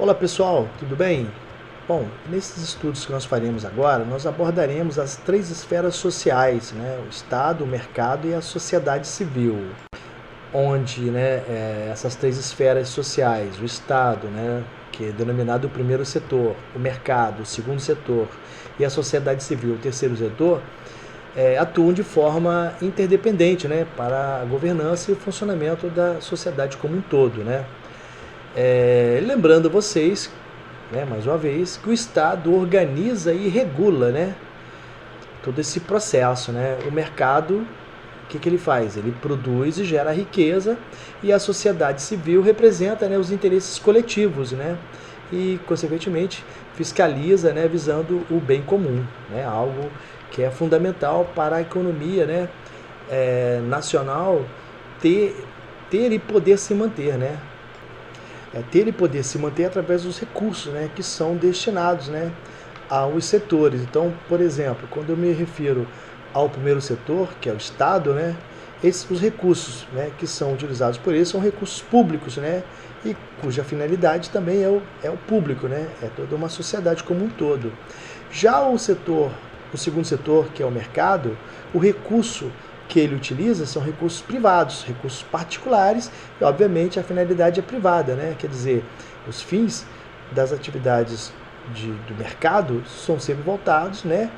Olá pessoal, tudo bem? Bom, nesses estudos que nós faremos agora, nós abordaremos as três esferas sociais, né? O Estado, o mercado e a sociedade civil, onde essas três esferas sociais, o Estado, né, que é denominado o primeiro setor, o mercado, o segundo setor, e a sociedade civil, o terceiro setor, atuam de forma interdependente, né, para a governança e o funcionamento da sociedade como um todo, né? Lembrando vocês, né, mais uma vez, que o Estado organiza e regula, né, todo esse processo, né? O mercado, o que ele faz? Ele produz e gera riqueza, e a sociedade civil representa, né, os interesses coletivos, né? E, consequentemente, fiscaliza, né, visando o bem comum, né? Algo que é fundamental para a economia, né, nacional ter e poder se manter, né? Ter e poder se manter através dos recursos, né, que são destinados, né, aos setores. Então, por exemplo, quando eu me refiro ao primeiro setor, que é o Estado, né, os recursos, né, que são utilizados por ele são recursos públicos, né, e cuja finalidade também é o público, né, é toda uma sociedade como um todo. Já o segundo setor, que é o mercado, o recurso que ele utiliza são recursos privados, recursos particulares, e obviamente a finalidade é privada, né? Quer dizer, os fins das atividades do mercado são sempre voltados, né,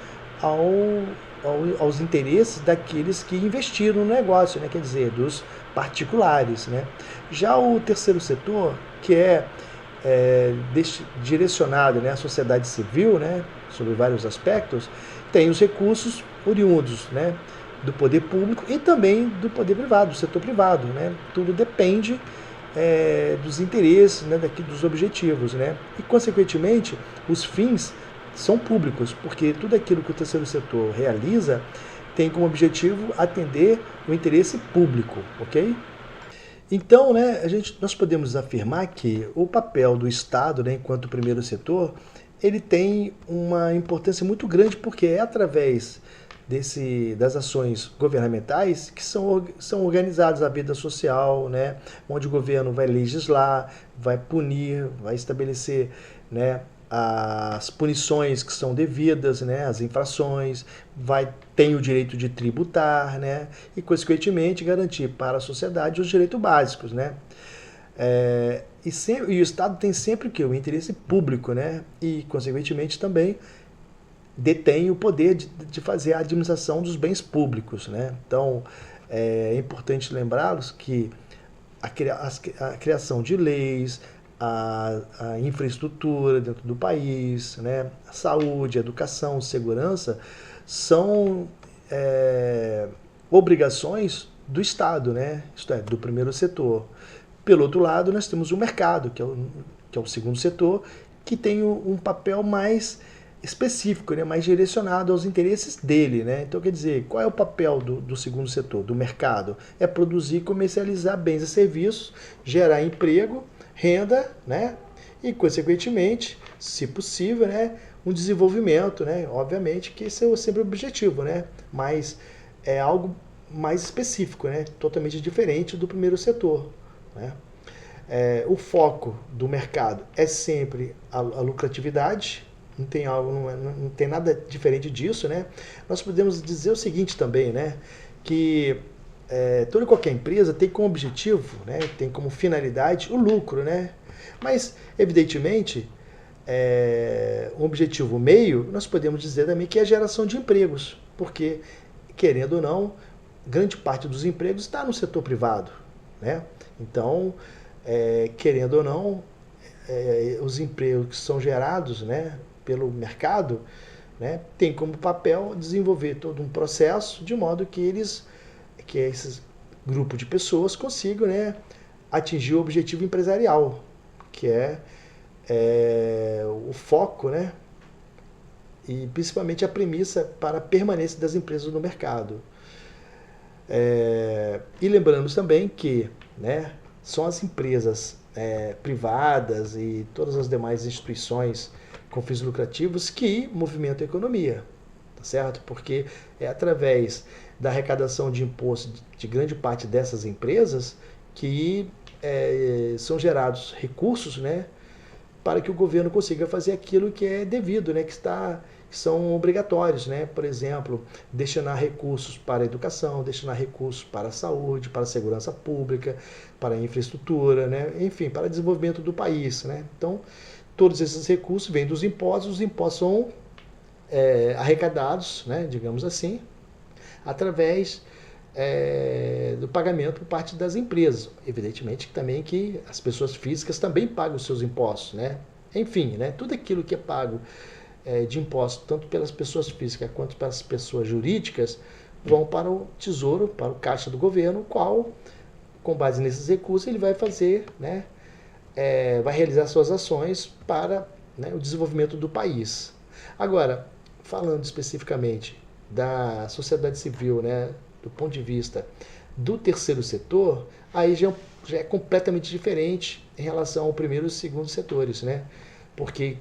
aos interesses daqueles que investiram no negócio, né? Quer dizer, dos particulares, né? Já o terceiro setor, que direcionado, né, à sociedade civil, né, sobre vários aspectos, tem os recursos oriundos, né, do poder público e também do poder privado, do setor privado, né? Tudo depende dos interesses, né, dos objetivos, né? E, consequentemente, os fins são públicos, porque tudo aquilo que o terceiro setor realiza tem como objetivo atender o interesse público, ok? Então, né, nós podemos afirmar que o papel do Estado, né, enquanto primeiro setor, ele tem uma importância muito grande, porque é através das ações governamentais que são organizadas a vida social, né, onde o governo vai legislar, vai punir, vai estabelecer, né, as punições que são devidas, né, as infrações, tem o direito de tributar, né, e, consequentemente, garantir para a sociedade os direitos básicos, né. E o Estado tem sempre o interesse público, né, e, consequentemente, também detém o poder de fazer a administração dos bens públicos, né? Então, é importante lembrá-los que a criação de leis, a infraestrutura dentro do país, né? A saúde, a educação, segurança, são obrigações do Estado, né? Isto é, do primeiro setor. Pelo outro lado, nós temos o mercado, que é o segundo setor, que tem um papel mais específico, né, mais direcionado aos interesses dele, né? Então, quer dizer, qual é o papel do segundo setor, do mercado? É produzir e comercializar bens e serviços, gerar emprego, renda, né? E, consequentemente, se possível, né, um desenvolvimento, né? Obviamente que esse é sempre o objetivo, né? Mas é algo mais específico, né? Totalmente diferente do primeiro setor, né? O foco do mercado é sempre a lucratividade. Não tem nada diferente disso, né? Nós podemos dizer o seguinte também, né? Que toda e qualquer empresa tem como objetivo, né, tem como finalidade o lucro, né? Mas, evidentemente, um objetivo meio, nós podemos dizer também que é a geração de empregos, porque, querendo ou não, grande parte dos empregos está no setor privado, né? Então, querendo ou não, os empregos que são gerados, né, pelo mercado, né, tem como papel desenvolver todo um processo de modo que esses grupos de pessoas consigam, né, atingir o objetivo empresarial, que é o foco, né, e principalmente a premissa para a permanência das empresas no mercado. E lembrando também que, né, são as empresas privadas e todas as demais instituições com fins lucrativos que movimentam a economia, tá certo? Porque é através da arrecadação de imposto de grande parte dessas empresas que são gerados recursos, né, para que o governo consiga fazer aquilo que é devido, né, que são obrigatórios, né? Por exemplo, destinar recursos para a educação, destinar recursos para a saúde, para a segurança pública, para a infraestrutura, né? Enfim, para o desenvolvimento do país, né? Então, todos esses recursos vêm dos impostos, os impostos são arrecadados, né, digamos assim, através do pagamento por parte das empresas. Evidentemente também que as pessoas físicas também pagam os seus impostos, né? Enfim, né, tudo aquilo que é pago de impostos, tanto pelas pessoas físicas quanto pelas pessoas jurídicas, vão para o Tesouro, para o caixa do governo, o qual, com base nesses recursos, ele vai fazer, né, vai realizar suas ações para, né, o desenvolvimento do país. Agora, falando especificamente da sociedade civil, né, do ponto de vista do terceiro setor, aí já é completamente diferente em relação ao primeiro e segundo setores, né? Porque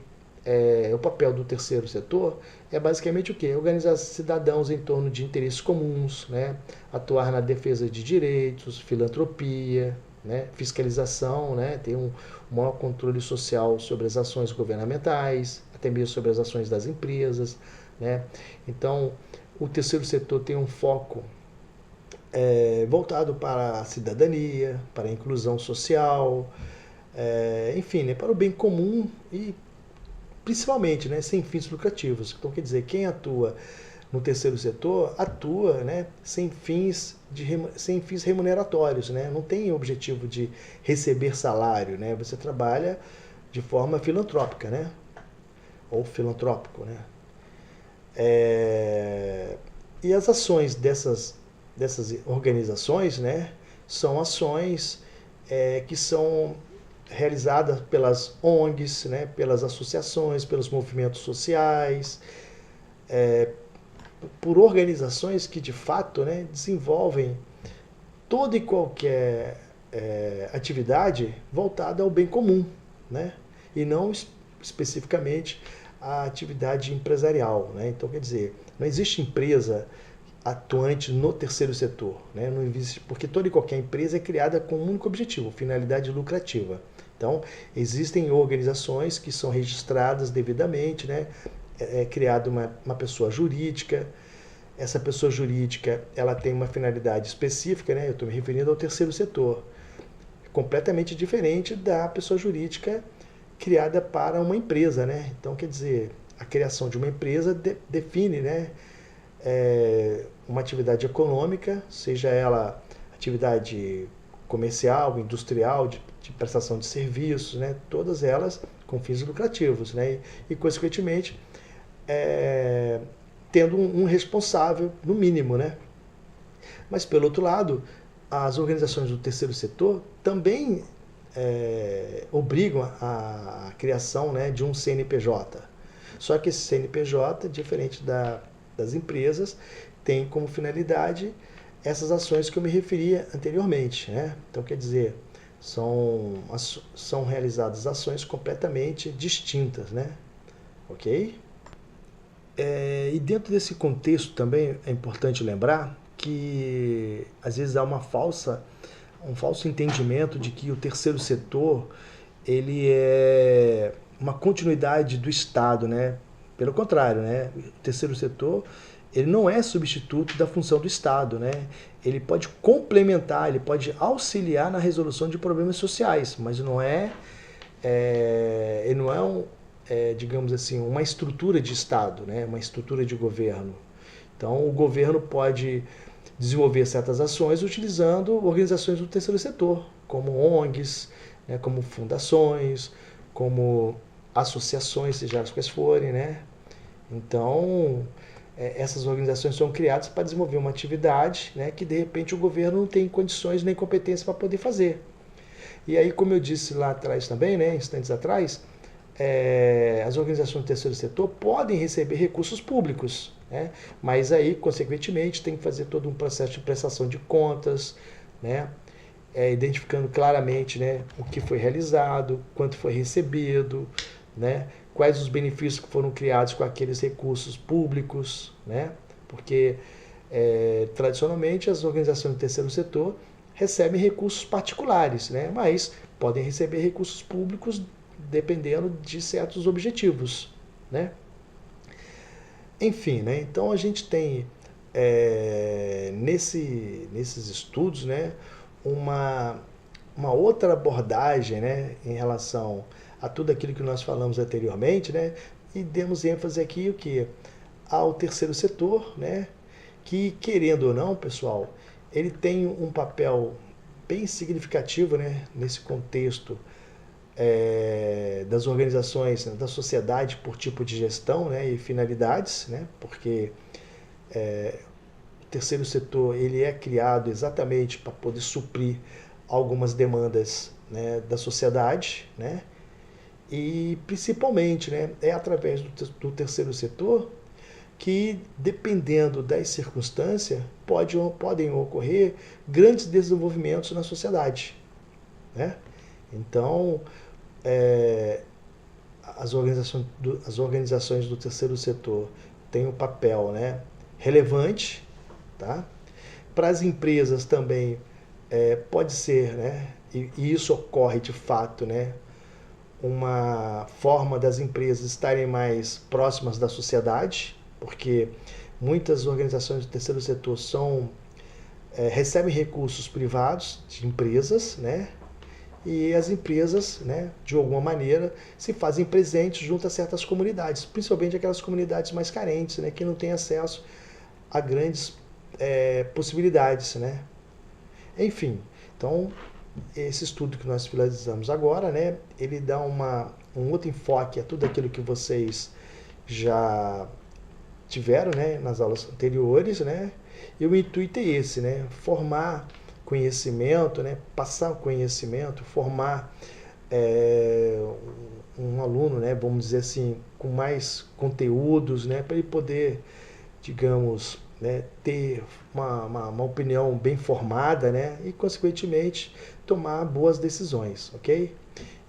o papel do terceiro setor é basicamente o quê? Organizar cidadãos em torno de interesses comuns, né? Atuar na defesa de direitos, filantropia, né? Fiscalização, né? Ter um maior controle social sobre as ações governamentais, até mesmo sobre as ações das empresas, né? Então, o terceiro setor tem um foco voltado para a cidadania, para a inclusão social, enfim, né, para o bem comum e principalmente, né, sem fins lucrativos. Então, quer dizer, quem atua no terceiro setor atua, né, sem fins remuneratórios, né, não tem objetivo de receber salário, né, você trabalha de forma filantrópica, né, ou filantrópico, né. E as ações dessas organizações, né, são ações que são realizadas pelas ONGs, né, pelas associações, pelos movimentos sociais, por organizações que de fato, né, desenvolvem toda e qualquer atividade voltada ao bem comum, né, e não especificamente a atividade empresarial, né? Então, quer dizer, não existe empresa atuante no terceiro setor, né? Não existe, porque toda e qualquer empresa é criada com um único objetivo, finalidade lucrativa. Então, existem organizações que são registradas devidamente, né? É criada uma pessoa jurídica. Essa pessoa jurídica, ela tem uma finalidade específica, né? Eu estou me referindo ao terceiro setor, completamente diferente da pessoa jurídica criada para uma empresa, né? Então, quer dizer, a criação de uma empresa define, né, uma atividade econômica, seja ela atividade comercial, industrial, de prestação de serviços, né? Todas elas com fins lucrativos, né? E consequentemente, tendo um responsável, no mínimo, né? Mas, pelo outro lado, as organizações do terceiro setor também obrigam a criação, né, de um CNPJ. Só que esse CNPJ, diferente das empresas, tem como finalidade essas ações que eu me referia anteriormente, né? Então, quer dizer, são realizadas ações completamente distintas, né? Ok? E dentro desse contexto também é importante lembrar que às vezes há um falso entendimento de que o terceiro setor ele é uma continuidade do Estado, né? Pelo contrário, né? O terceiro setor ele não é substituto da função do Estado, né? Ele pode complementar, ele pode auxiliar na resolução de problemas sociais, mas ele não é digamos assim, uma estrutura de Estado, né? Uma estrutura de governo. Então, o governo pode desenvolver certas ações utilizando organizações do terceiro setor, como ONGs, né, como fundações, como associações, seja as quais forem, né? Então, essas organizações são criadas para desenvolver uma atividade, né, que de repente o governo não tem condições nem competência para poder fazer. E aí, como eu disse lá atrás também, né, instantes atrás, as organizações do terceiro setor podem receber recursos públicos, né? Mas aí, consequentemente, tem que fazer todo um processo de prestação de contas, né? Identificando claramente, né, o que foi realizado, quanto foi recebido, né? Quais os benefícios que foram criados com aqueles recursos públicos, né? Porque, tradicionalmente, as organizações do terceiro setor recebem recursos particulares, né? Mas podem receber recursos públicos dependendo de certos objetivos, né? Enfim, né? Então a gente tem nesses estudos, né, uma, uma outra abordagem, né, em relação a tudo aquilo que nós falamos anteriormente, né, e demos ênfase aqui o que? Ao terceiro setor, né, que querendo ou não, pessoal, ele tem um papel bem significativo, né, nesse contexto das organizações, né, da sociedade por tipo de gestão, né, e finalidades, né, porque o terceiro setor ele é criado exatamente para poder suprir algumas demandas, né, da sociedade, né, e principalmente, né, é através do terceiro setor que, dependendo das circunstâncias, podem ocorrer grandes desenvolvimentos na sociedade, né? Então, é, as organizações do terceiro setor têm um papel, né, relevante, tá? Para as empresas também pode ser, né, e isso ocorre de fato, né, uma forma das empresas estarem mais próximas da sociedade, porque muitas organizações do terceiro setor recebem recursos privados de empresas, né? E as empresas, né, de alguma maneira, se fazem presentes junto a certas comunidades, principalmente aquelas comunidades mais carentes, né, que não têm acesso a grandes possibilidades, né? Enfim, então esse estudo que nós finalizamos agora, né, ele dá um outro enfoque a tudo aquilo que vocês já tiveram, né, nas aulas anteriores, né, e o intuito é esse, né, formar conhecimento, né, passar conhecimento, formar um aluno, né, vamos dizer assim, com mais conteúdos, né, para ele poder, digamos, né, ter uma opinião bem formada, né, e, consequentemente, tomar boas decisões, ok?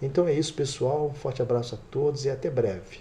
Então é isso, pessoal. Um forte abraço a todos e até breve.